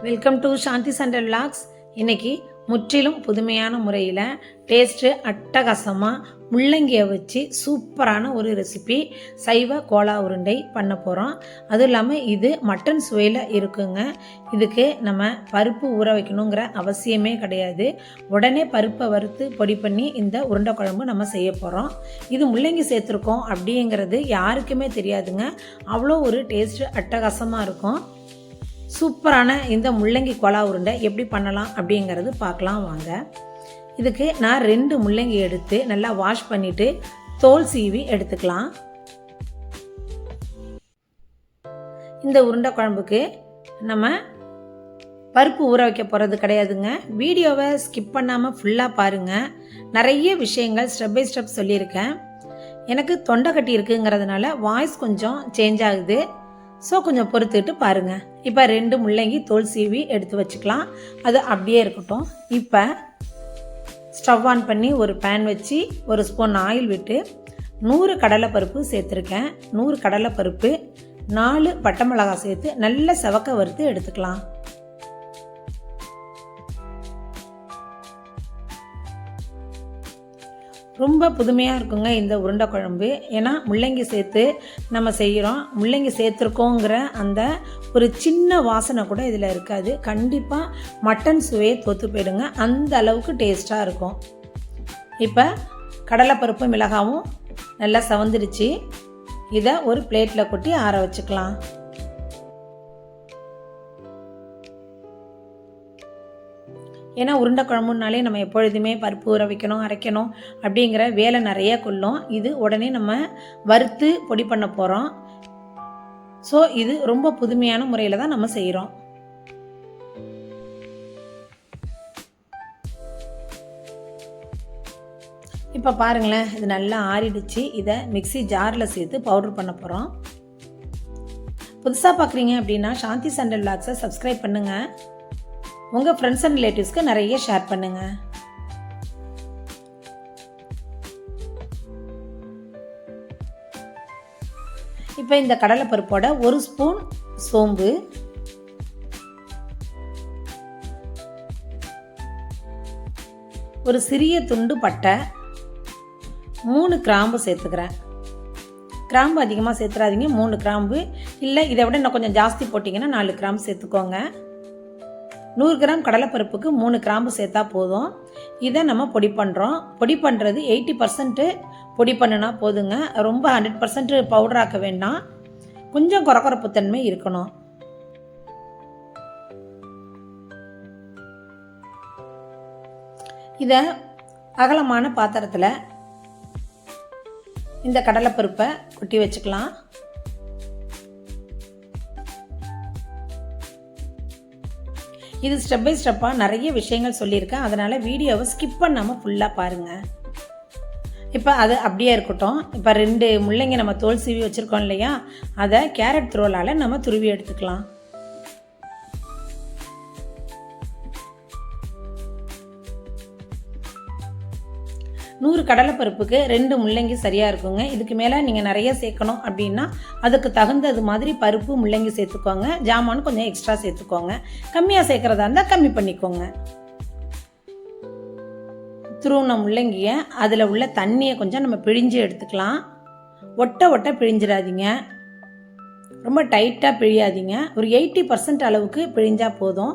Welcome to Shanthi சண்டல் vlogs. இன்றைக்கி முற்றிலும் புதுமையான முறையில் டேஸ்ட்டு அட்டகாசமாக முள்ளங்கியை வச்சு சூப்பரான ஒரு ரெசிபி சைவ கோலா உருண்டை பண்ண போகிறோம். அதுவும் இல்லாமல் இது மட்டன் சுவையில் இருக்குங்க. இதுக்கு நம்ம பருப்பு ஊற வைக்கணுங்கிற அவசியமே கிடையாது. உடனே பருப்பை வறுத்து பொடி பண்ணி இந்த உருண்டை குழம்பு நம்ம செய்ய போகிறோம். இது முள்ளங்கி சேர்த்துருக்கோம் அப்படிங்கிறது யாருக்குமே தெரியாதுங்க. அவ்வளோ ஒரு டேஸ்ட்டு அட்டகாசமாக இருக்கும். சூப்பரான இந்த முள்ளங்கி கோலா உருண்டை எப்படி பண்ணலாம் அப்படிங்கிறது பார்க்கலாம் வாங்க. இதுக்கு நான் 2 முள்ளங்கி எடுத்து நல்லா வாஷ் பண்ணிவிட்டு தோல் சீவி எடுத்துக்கலாம். இந்த உருண்டை குழம்புக்கு நம்ம பருப்பு ஊற வைக்க போகிறது கிடையாதுங்க. வீடியோவை ஸ்கிப் பண்ணாமல் ஃபுல்லாக பாருங்கள். நிறைய விஷயங்கள் ஸ்டெப் பை ஸ்டெப் சொல்லியிருக்கேன். எனக்கு தொண்டை கட்டி இருக்குங்கிறதுனால வாய்ஸ் கொஞ்சம் சேஞ்ச் ஆகுது. ஸோ கொஞ்சம் பொறுத்துக்கிட்டு பாருங்கள். இப்போ 2 முள்ளங்கி தோல் சீவி எடுத்து வச்சுக்கலாம். அது அப்படியே இருக்கட்டும். இப்போ ஸ்டவ் ஆன் பண்ணி ஒரு பேன் வச்சு 1 ஸ்பூன் ஆயில் விட்டு 100 கடலைப்பருப்பு சேர்த்துருக்கேன். 100 கடலைப்பருப்பு 4 பட்டை மிளகாய் சேர்த்து நல்ல செவக்க வறுத்து எடுத்துக்கலாம். ரொம்ப புதுமையாக இருக்குங்க இந்த உருண்டை குழம்பு. ஏன்னா முள்ளங்கி சேர்த்து நம்ம செய்கிறோம். முள்ளங்கி சேர்த்துருக்கோங்கிற அந்த ஒரு சின்ன வாசனை கூட இதில் இருக்காது. கண்டிப்பாக மட்டன் சுவையை தோற்று போயிடுங்க. அந்த அளவுக்கு டேஸ்ட்டாக இருக்கும். இப்போ கடலைப்பருப்பு மிளகாவும் நல்லா செவந்துடுச்சு. இதை ஒரு பிளேட்டில் கொட்டி ஆற வச்சுக்கலாம். ஏன்னா உருண்டை குழம்புனாலே நம்ம எப்பொழுதுமே பருப்பு ஊற வைக்கணும், அரைக்கணும் அப்படிங்கிற வேலை நிறைய கொள்ளும். இது உடனே நம்ம வறுத்து பொடி பண்ண போகிறோம். ஸோ இது ரொம்ப புதுமையான முறையில் தான் நம்ம செய்கிறோம். இப்போ பாருங்களேன், இது நல்லா ஆறிடுச்சு. இதை மிக்ஸி ஜாரில் சேர்த்து பவுடர் பண்ண போகிறோம். புதுசாக பார்க்குறீங்க அப்படின்னா சாந்தி சண்டல் விலாக்ஸை சப்ஸ்கிரைப் பண்ணுங்கள். உங்கள் ஃப்ரெண்ட்ஸ் அண்ட் ரிலேட்டிவ்ஸ்க்கு நிறைய ஷேர் பண்ணுங்கள். இப்போ இந்த கடலைப்பருப்போட 1 ஸ்பூன் சோம்பு, 1 சிறிய துண்டு பட்டை, 3 கிராம்பு சேர்த்துக்கிறேன். கிராம்பு அதிகமாக சேர்த்துறாதீங்க. 3 கிராம்பு இல்லை, இதை விட இன்னும் கொஞ்சம் ஜாஸ்தி போட்டிங்கன்னா 4 கிராம்பு சேர்த்துக்கோங்க. 100 கிராம் கடலைப்பருப்புக்கு 3 கிராம்பு சேர்த்தா போதும். இதை நம்ம பொடி பண்ணுறோம். பொடி பண்ணுறது 80% பொடி பண்ணுனா போதுங்க. ரொம்ப 100% பவுடர் ஆக்க வேண்டாம். கொஞ்சம் கொரகொரப்புத்தன்மை இருக்கணும். இதை அகலமான பாத்திரத்தில் இந்த கடலைப்பருப்பை கொட்டி வச்சுக்கலாம். இது ஸ்டெப் பை ஸ்டெப்பாக நிறைய விஷயங்கள் சொல்லியிருக்கேன். அதனால் வீடியோவை ஸ்கிப் பண்ணாமல் ஃபுல்லாக பாருங்கள். இப்போ அது அப்படியே இருக்கட்டும். இப்போ 2 முள்ளங்கி நம்ம தோல் சீவி வச்சுருக்கோம் இல்லையா, அதை கேரட் துருவலால் நம்ம துருவி எடுத்துக்கலாம். நூறு கடலைப்பருப்புக்கு 2 முள்ளங்கி சரியாக இருக்குங்க. இதுக்கு மேலே நீங்கள் நிறைய சேர்க்கணும் அப்படின்னா அதுக்கு தகுந்தது மாதிரி பருப்பு முள்ளங்கி சேர்த்துக்கோங்க. ஜாமான் கொஞ்சம் எக்ஸ்ட்ரா சேர்த்துக்கோங்க. கம்மியாக சேர்க்குறதா இருந்தால் கம்மி பண்ணிக்கோங்க. துருவின முள்ளங்கியை அதில் உள்ள தண்ணியை கொஞ்சம் நம்ம பிழிஞ்சு எடுத்துக்கலாம். ஒட்ட பிழிஞ்சிடாதீங்க. ரொம்ப டைட்டாக பிழியாதீங்க. ஒரு 80% அளவுக்கு பிழிஞ்சால் போதும்.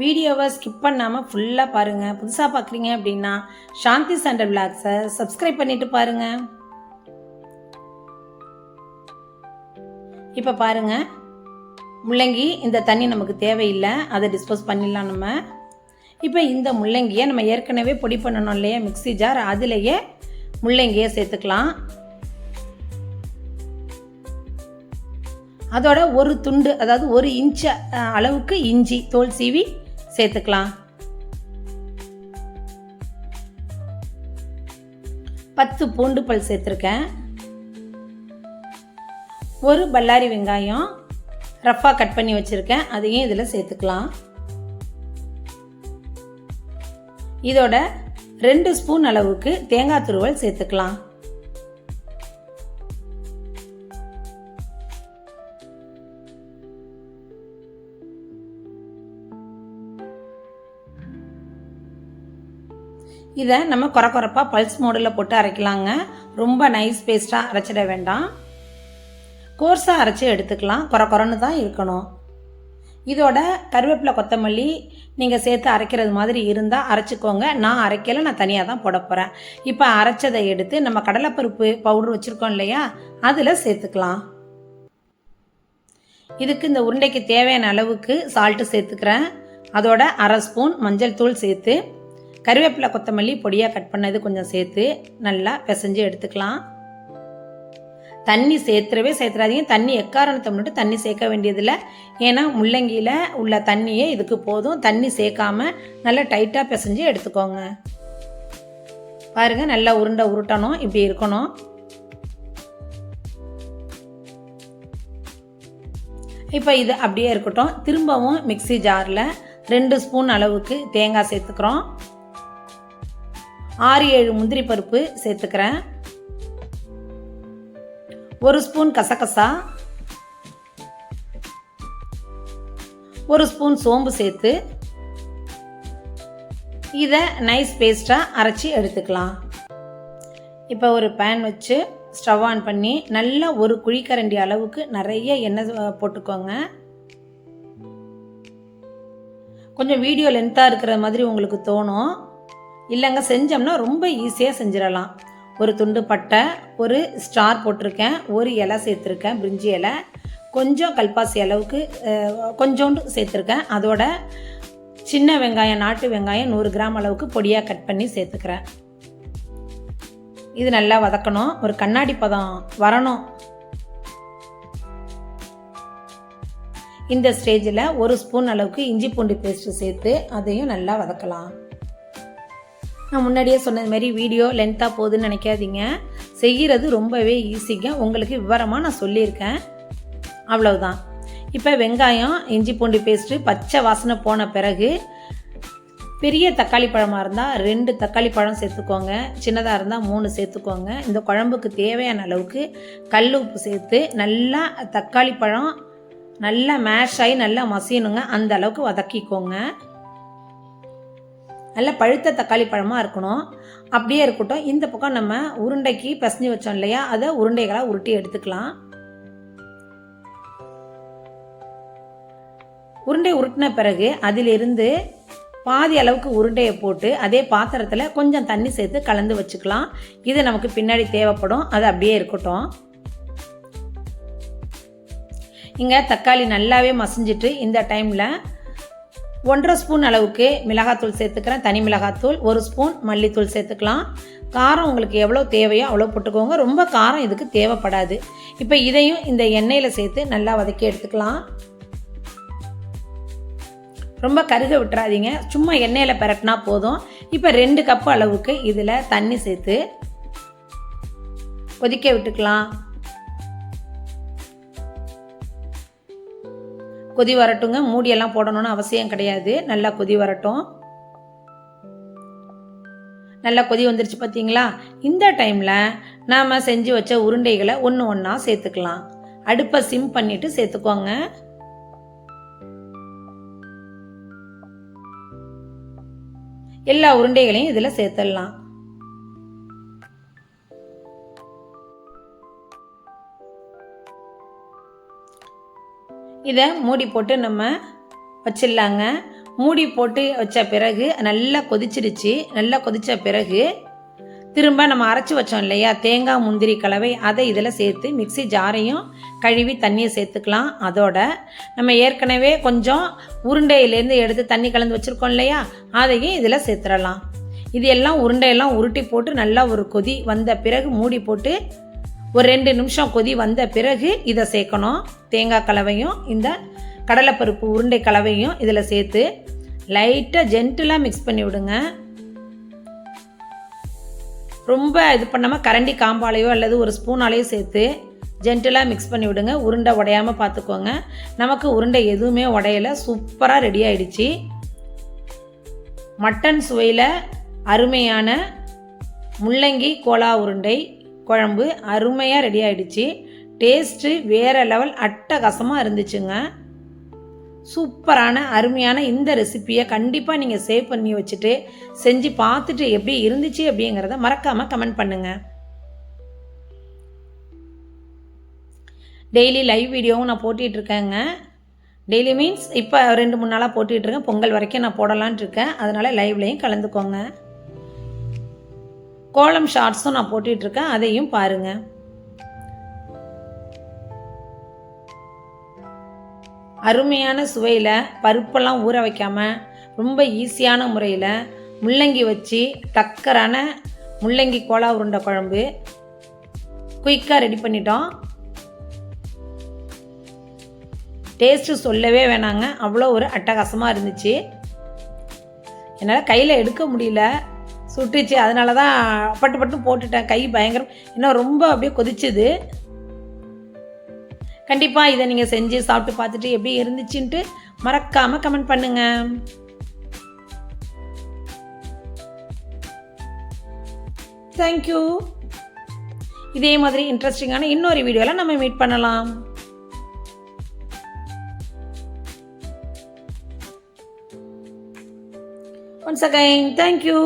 வீடியோவை ஸ்கிப் பண்ணாமல் ஃபுல்லாக பாருங்கள். புதுசாக பார்க்குறீங்க அப்படின்னா சாந்தி சண்டல் விலாக்ஸை சப்ஸ்கிரைப் பண்ணிவிட்டு பாருங்கள். இப்போ பாருங்கள், முள்ளங்கி இந்த தண்ணி நமக்கு தேவையில்லை. அதை டிஸ்போஸ் பண்ணிடலாம் நம்ம. இப்போ இந்த முள்ளங்கியை நம்ம ஏற்கனவே பொடி பண்ணணும் இல்லையா மிக்ஸி ஜார், அதிலேயே முள்ளங்கியை சேர்த்துக்கலாம். அதோட 1 துண்டு, அதாவது 1 இன்ச் அளவுக்கு இஞ்சி தோல் சீவி சேர்த்துக்கலாம். 10 பூண்டு பல் சேர்த்துருக்கேன். 1 பல்லாரி வெங்காயம், ரஃப்பாக கட் பண்ணி வச்சுருக்கேன், அதையும் இதில் சேர்த்துக்கலாம். இதோட 2 ஸ்பூன் அளவுக்கு தேங்காய் துருவல் சேர்த்துக்கலாம். இதை நம்ம கொரப்பாக பல்ஸ் மோடில் போட்டு அரைக்கலாங்க. ரொம்ப நைஸ் பேஸ்ட்டாக அரைச்சிட வேண்டாம், கோர்ஸாக அரைச்சி எடுத்துக்கலாம். கொரன்னு தான் இருக்கணும். இதோட கருவேப்பிலை கொத்தமல்லி நீங்கள் சேர்த்து அரைக்கிறது மாதிரி இருந்தால் அரைச்சிக்கோங்க. நான் அரைக்கலை, நான் தனியாக தான் போட போகிறேன். இப்போ அரைச்சதை எடுத்து நம்ம கடலைப்பருப்பு பவுடர் வச்சுருக்கோம் இல்லையா, அதில் சேர்த்துக்கலாம். இதுக்கு இந்த உருண்டைக்கு தேவையான அளவுக்கு சால்ட்டு சேர்த்துக்கிறேன். அதோட 1/2 ஸ்பூன் மஞ்சள் தூள் சேர்த்து கருவேப்பிலை கொத்தமல்லி பொடியாக கட் பண்ணது கொஞ்சம் சேர்த்து நல்லா பிசைஞ்சு எடுத்துக்கலாம். தண்ணி சேர்த்துறாதீங்க. தண்ணி எக்காரணத்தை முன்னிட்டு தண்ணி சேர்க்க வேண்டியதில்லை. ஏன்னா முள்ளங்கியில் உள்ள தண்ணியே இதுக்கு போதும். தண்ணி சேர்க்காம நல்லா டைட்டாக பிசைஞ்சு எடுத்துக்கோங்க. பாருங்கள், நல்லா உருட்டணும், இப்படி இருக்கணும். இப்போ இது அப்படியே இருக்கட்டும். திரும்பவும் மிக்ஸி ஜாரில் 2 ஸ்பூன் அளவுக்கு தேங்காய் சேர்த்துக்கிறோம். 6-7 முந்திரி பருப்பு சேர்த்துக்கிறேன். 1 ஸ்பூன் கசகசா, 1 ஸ்பூன் சோம்பு சேர்த்து இதை நைஸ் பேஸ்ட்டாக அரைச்சி எடுத்துக்கலாம். இப்போ ஒரு பேன் வச்சு ஸ்டவ் ஆன் பண்ணி நல்லா 1 குழிக்கரண்டி அளவுக்கு நிறைய எண்ணெய் போட்டுக்கோங்க. கொஞ்சம் வீடியோ லென்த்தாக இருக்கிற மாதிரி உங்களுக்கு தோணும். இல்லைங்க, செஞ்சோம்னா ரொம்ப ஈஸியாக செஞ்சிடலாம். ஒரு துண்டு பட்டை, ஒரு ஸ்டார் போட்டிருக்கேன், ஒரு இலை சேர்த்துருக்கேன், பிரிஞ்சி இலை, கொஞ்சம் கல்பாசி அளவுக்கு கொஞ்சோண்டு சேர்த்துருக்கேன். அதோட சின்ன வெங்காயம், நாட்டு வெங்காயம் 100 கிராம் அளவுக்கு பொடியாக கட் பண்ணி சேர்த்துக்கிறேன். இது நல்லா வதக்கணும், ஒரு கண்ணாடி பதம் வரணும். இந்த ஸ்டேஜில் 1 ஸ்பூன் அளவுக்கு இஞ்சி பூண்டு பேஸ்ட்டு சேர்த்து அதையும் நல்லா வதக்கலாம். நான் முன்னாடியே சொன்னது மாதிரி வீடியோ லென்த்தாக போகுதுன்னு நினைக்காதீங்க. செய்கிறது ரொம்பவே ஈஸிங்க. உங்களுக்கு விவரமாக நான் சொல்லியிருக்கேன், அவ்வளவுதான். இப்போ வெங்காயம் இஞ்சி பூண்டு பேஸ்ட்டு பச்சை வாசனை போன பிறகு பெரிய தக்காளி பழமாக இருந்தால் 2 தக்காளி பழம் சேர்த்துக்கோங்க, சின்னதாக இருந்தால் 3 சேர்த்துக்கோங்க. இந்த குழம்புக்கு தேவையான அளவுக்கு கல் உப்பு சேர்த்து நல்லா தக்காளி பழம் நல்லா மேஷ் ஆகி நல்லா மசியணுங்க. அந்த அளவுக்கு வதக்கிக்கோங்க. நல்லா பழுத்த தக்காளி பழமாக இருக்கணும். அப்படியே இருக்கட்டும். இந்த பக்கம் நம்ம உருண்டைக்கு பிசைஞ்சு வச்சோம் இல்லையா, அதை உருண்டைகளாக உருட்டி எடுத்துக்கலாம். உருண்டை உருட்டின பிறகு அதிலிருந்து பாதி அளவுக்கு உருண்டையை போட்டு அதே பாத்திரத்தில் கொஞ்சம் தண்ணி சேர்த்து கலந்து வச்சுக்கலாம். இது நமக்கு பின்னாடி தேவைப்படும். அது அப்படியே இருக்கட்டும். இங்கே தக்காளி நல்லாவே மசிஞ்சிட்டு இந்த டைமில் 1/2 ஸ்பூன் அளவுக்கு மிளகாத்தூள் சேர்த்துக்கிறேன், தனி மிளகாத்தூள். 1 ஸ்பூன் மல்லித்தூள் சேர்த்துக்கலாம். காரம் உங்களுக்கு எவ்வளோ தேவையோ அவ்வளோ போட்டுக்கோங்க. ரொம்ப காரம் இதுக்கு தேவைப்படாது. இப்போ இதையும் இந்த எண்ணெயில் சேர்த்து நல்லா வதக்கி எடுத்துக்கலாம். ரொம்ப கருக விட்டுறாதீங்க, சும்மா எண்ணெயில் பெரட்டினா போதும். இப்போ 2 கப்பு அளவுக்கு இதில் தண்ணி சேர்த்து கொதிக்க விட்டுக்கலாம். கொதி வரட்டுங்க. மூடியெல்லாம் போடணும்னு அவசியம் கிடையாது. நல்லா கொதி வரட்டும். நல்லா கொதி வந்துருச்சு பார்த்தீங்களா? இந்த டைமில் நாம் செஞ்சு வச்ச உருண்டைகளை ஒன்று ஒன்றா சேர்த்துக்கலாம். அடுப்பை சிம் பண்ணிவிட்டு சேர்த்துக்கோங்க. எல்லா உருண்டைகளையும் இதில் சேர்த்துடலாம். இதை மூடி போட்டு நம்ம வச்சிடலாங்க. மூடி போட்டு வச்ச பிறகு நல்லா கொதிச்சிடுச்சு. நல்லா கொதித்த பிறகு திரும்ப நம்ம அரைச்சி வச்சோம் இல்லையா தேங்காய் முந்திரி கலவை, அதை இதில் சேர்த்து மிக்ஸி ஜாரையும் கழுவி தண்ணியை சேர்த்துக்கலாம். அதோட நம்ம ஏற்கனவே கொஞ்சம் உருண்டையிலேருந்து எடுத்து தண்ணி கலந்து வச்சுருக்கோம் இல்லையா, அதையும் இதில் சேர்த்துடலாம். இது எல்லாம் உருண்டையெல்லாம் உருட்டி போட்டு நல்லா ஒரு கொதி வந்த பிறகு மூடி போட்டு ஒரு 2 நிமிஷம் கொதி வந்த பிறகு இதை சேர்க்கணும். தேங்காய் கலவையும் இந்த கடலைப்பருப்பு உருண்டை கலவையும் இதில் சேர்த்து லைட்டாக ஜென்டிலாக மிக்ஸ் பண்ணி விடுங்க. ரொம்ப இது பண்ணாமல் கரண்டி காம்பாலையோ அல்லது ஒரு ஸ்பூனாலேயோ சேர்த்து ஜென்டலாக மிக்ஸ் பண்ணி விடுங்க. உருண்டை உடையாமல் பார்த்துக்கோங்க. நமக்கு உருண்டை எதுவுமே உடையலை, சூப்பராக ரெடி ஆகிடுச்சு. மட்டன் சுவையில் அருமையான முள்ளங்கி கோலா உருண்டை குழம்பு அருமையாக ரெடி ஆகிடுச்சு. டேஸ்ட்டு வேறு லெவல் அட்டகாசமாக இருந்துச்சுங்க. சூப்பரான அருமையான இந்த ரெசிப்பியை கண்டிப்பாக நீங்கள் சேவ் பண்ணி வச்சுட்டு செஞ்சு பார்த்துட்டு எப்படி இருந்துச்சு அப்படிங்கிறத மறக்காமல் கமெண்ட் பண்ணுங்கள். டெய்லி லைவ் வீடியோவும் நான் போட்டிகிட்ருக்கேங்க. டெய்லி மீன்ஸ் இப்போ 2-3 நாளாக போட்டிகிட்ருக்கேன். பொங்கல் வரைக்கும் நான் போடலான்ட்டு இருக்கேன். அதனால் லைவ்லையும் கலந்துக்கோங்க. கோலம் ஷார்ட்ஸும் நான் போட்டிகிட்ருக்கேன், அதையும் பாருங்கள். அருமையான சுவையில் பருப்பெல்லாம் ஊற வைக்காமல் ரொம்ப ஈஸியான முறையில் முள்ளங்கி வச்சு டக்கரான முள்ளங்கி கோலா உருண்டை குழம்பு குயிக்காக ரெடி பண்ணிட்டோம். டேஸ்ட்டு சொல்லவே வேணாங்க, அவ்வளோ ஒரு அட்டகாசமாக இருந்துச்சு. என்னால் கையில் எடுக்க முடியல, சுட்டுச்சு. அதனால தான் பட்டு பட்டு போட்டுட்டேன். கை பயங்கரம், இன்னும் ரொம்ப அப்படியே கொதிச்சுது. கண்டிப்பாக இதை நீங்கள் செஞ்சு சாப்பிட்டு பார்த்துட்டு எப்படி இருந்துச்சுன்ட்டு மறக்காமல் கமெண்ட் பண்ணுங்கள். தேங்க்யூ. இதே மாதிரி இன்ட்ரெஸ்டிங்கான இன்னொரு வீடியோவில் நம்ம மீட் பண்ணலாம். Once again, thank you.